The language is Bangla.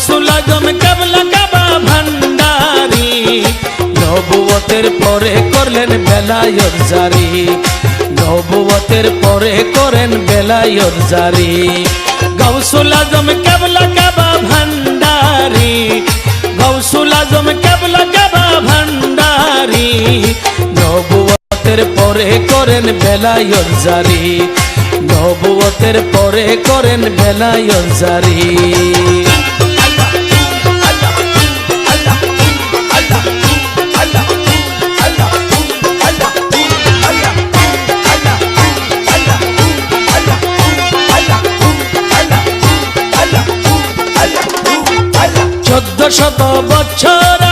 গাউসুল আজম কেবলা কাবা ভান্ডারি নবুয়তের পরে করলেন বেলায়েত জারি নবুয়তের পরে করেন বেলায়েত জারি গাউসুল আজম কেবলা কাবা ভান্ডারি গাউসুল আজম কেবলা কাবা ভান্ডারি নবুয়তের পরে করেন বেলায়েত জারি নবুয়তের পরে করেন বেলায়েত জারি শত বছর